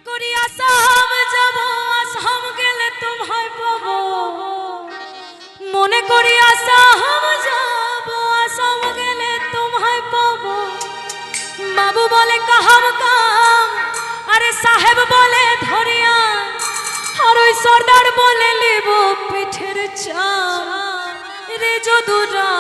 করি আসাম যাব, আসাম গেলে তোমায় পাবো। মনে করি আসাম যাব, আসাম গেলে তোমায় পাবো। বাবু বলে কাহাম কাম, আরে সাহেব বলে ধরিয়া, আর ওই সর্দার বলে লিব পিঠের চাম। রে যদুরা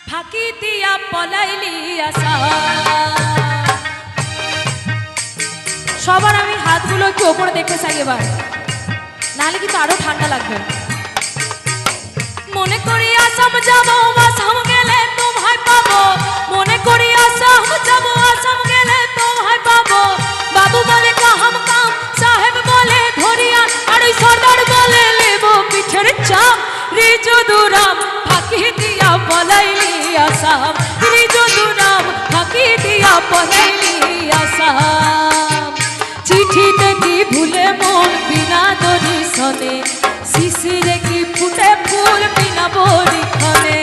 ফাঁকি দিয়া পলাইলি আসা। সবার আমি হাতগুলো একটু ওপরে দেখতে চাই এবার, নাহলে কিন্তু আরো ঠান্ডা লাগবে। মনে করি আসাম যাবো, আসাম গেলে তোমায় পাবো। মনে করি আসাম যাবো, আসাম গেলে তোমায় পাবো। বাবু বলে কাহাম কাম, সাহেব বলে ধরিয়া, আর ওই সর্দার বলে লেব পিঠের চাম। রে যদুরাম ফাঁকি দিয়া পলাইলি আসাম। রে যদুরাম ফাঁকি দিয়া পলাইলি আসাম। চিঠিতে কি ভুলে মন বিনা দর্শনে, শিশিরে কি ফুটে ফুল বিনা বরিক্ষণে।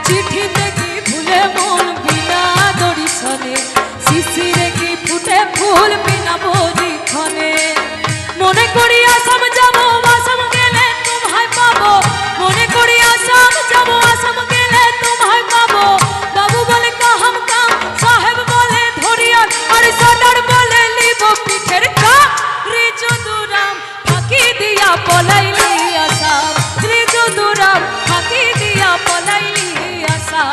চিঠিতে কি ভুলে মন বিনা দর্শনে, শিশিরে কি ফুটে ফুল বিনা বরিক্ষণে। মনে করি আসাম যাবো, আসাম গেলে তোমায় পাবো। মনে করি আসাম যাবো, আসাম গেলে তোমায় পাবো। বাবু বলে কাহাম কাম, সাহেব বলে ধরিয়া, আর সর্দার বলে লিব পিঠের চাম। রে যদুরাম ফাঁকি দিয়া পলাইলি আসাম। রে যদুরাম ফাঁকি দিয়া পলাইলি আসাম।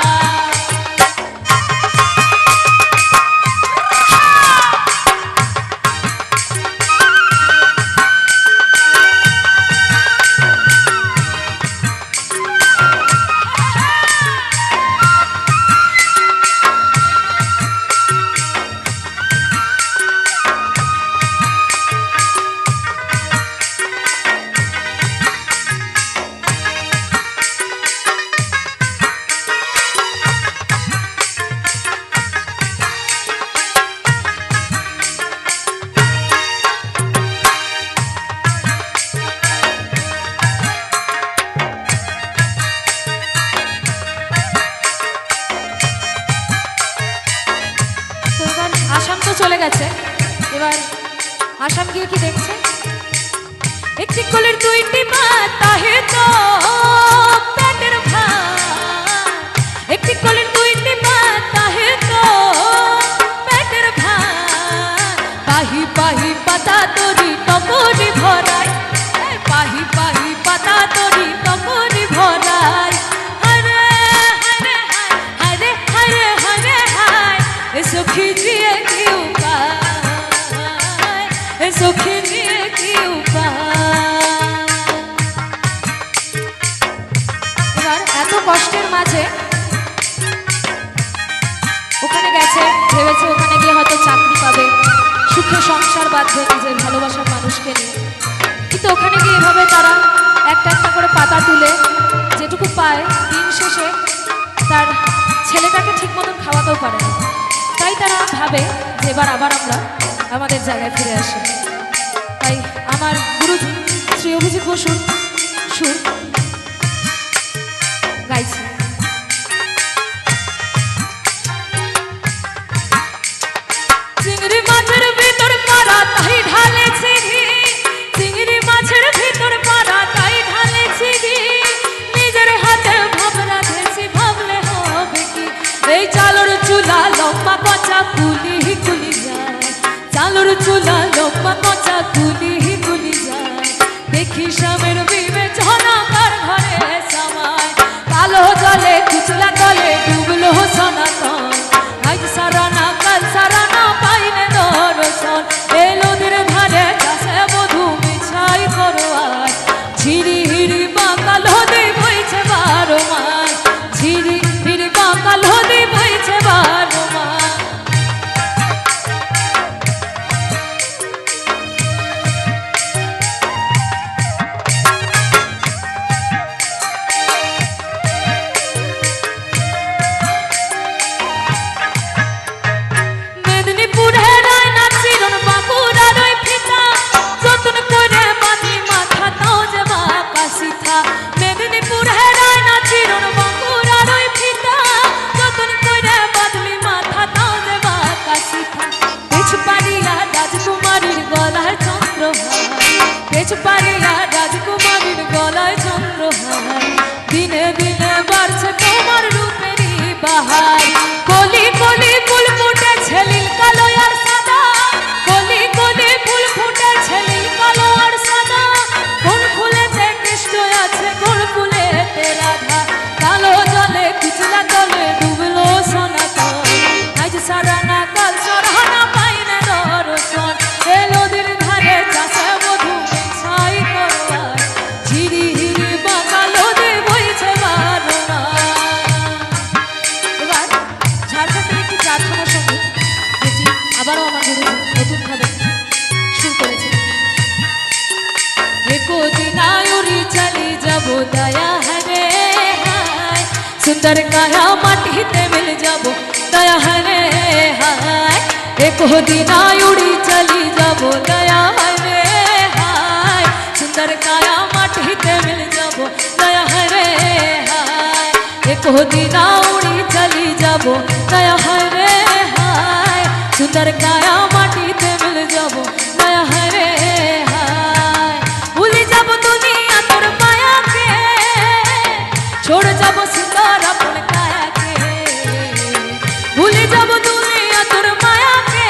আসাম তো চলে গেছে, এবার আসাম গিয়ে কি দেখছে। একটি কোলের দুইটি পাতা হে তো পেটের ভাত। একটি কোলের দুইটি পাতা হে তো পেটের ভাত। পাহি পাহি পাতা তরি টপরি ভরাই, পাহি পাহি পাতা তরি টপরি ভরাই। হরে হরে হরে হরে হরে হায় সখী দিয়ে কি উপায়, সখী দিয়ে কি উপায়। এবার এত কষ্টের মাঝে ওখানে গেছে, ভেবেছে ওখানে গিয়ে হয়তো চাকরি পাবে, সুখে সংসার বাঁধবে নিজের ভালোবাসার মানুষকে নিয়ে। কিন্তু ওখানে গিয়ে এভাবে তারা একটা একটা করে পাতা তুলে যেটুকু পায়, দিন শেষে তার ছেলেটাকে ঠিক মতন খাওয়াতেও পারে না। তাই তারা ভাবে যে এবার আবার আমরা আমাদের জায়গায় ফিরে আসি। তাই আমার গুরুজি শ্রী অভিজিৎ বসুর সুর গাইছে। চিংড়ি মাছের ভিতর পাড়া তাই ঢালেছি ঘি, চিংড়ি মাছের ভিতর পাড়া তাই ঢালেছি ঘি। নিজের হাতে ভাব রাঁধেছি, ভাবলে হবে কি। এই চালুর চুলা লম্বা কচা কুলি কুলি যায়, চালুর চুলা লম্বা কচা কুলি কুলি যায়। দেখি স্বামীর বিবেচনা তার ঘরে সামায়, কালো सुंदर काया माटीते मिल जाबो दया है रे हाय एक दिन उड़ी चली जाबो दया है रे हाय सुंदर काया माटीते मिल जाबो दया है रे हाय एक दिन उड़ी चली जाबो दया है रे हाय सुंदर काया माटीते मिल जाबो दया है रे हाय भूली जाबो दुनिया तोर माया के छोड़ जाबो सुंदर अपन काया के भूली जाबो दुनिया तोर माया के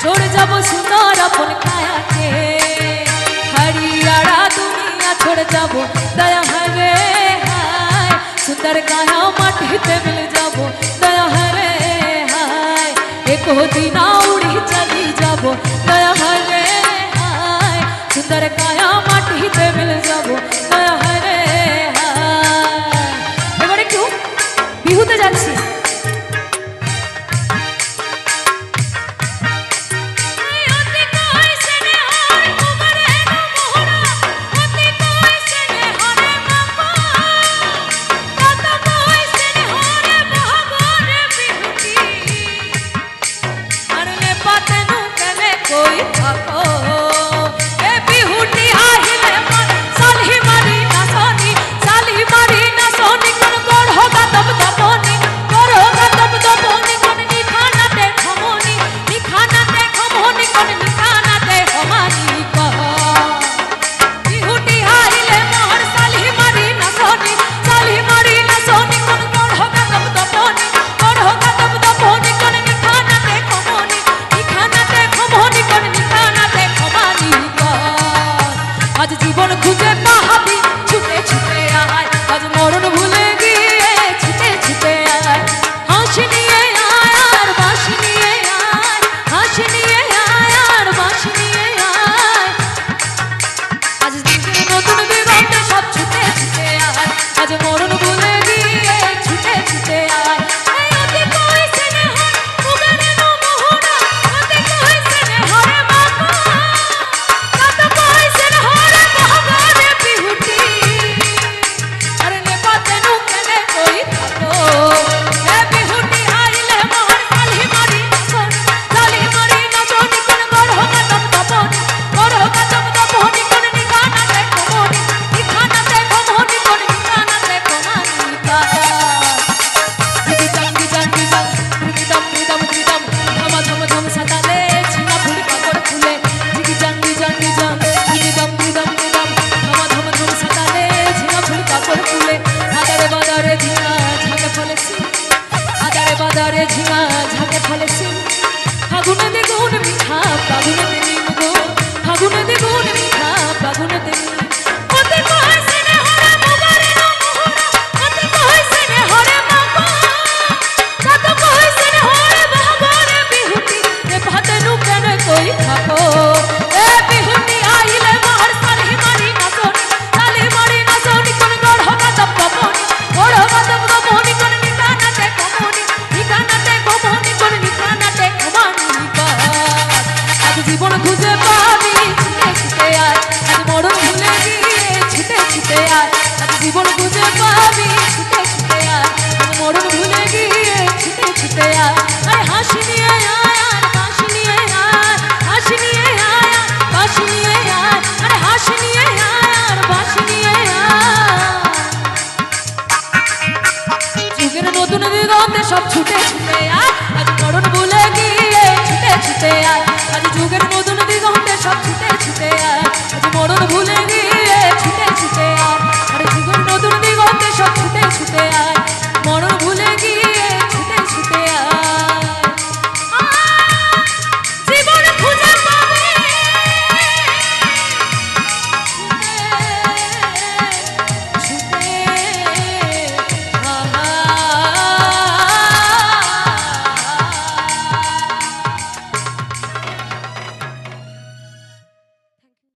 छोड़ जाबो सुंदर अपन काया के हरियाणा दुनिया छोड़ जाबो दया है रे हाय सुंदर काया माटीते मिल जाबो दया है रे हाय एक दिन उड़ी चली जाबो दया है रे हाय सुंदर काया माटीते मिल जाबो दया है रे हाय এবারে কেউ বিহুতে যাচ্ছি सब छूटे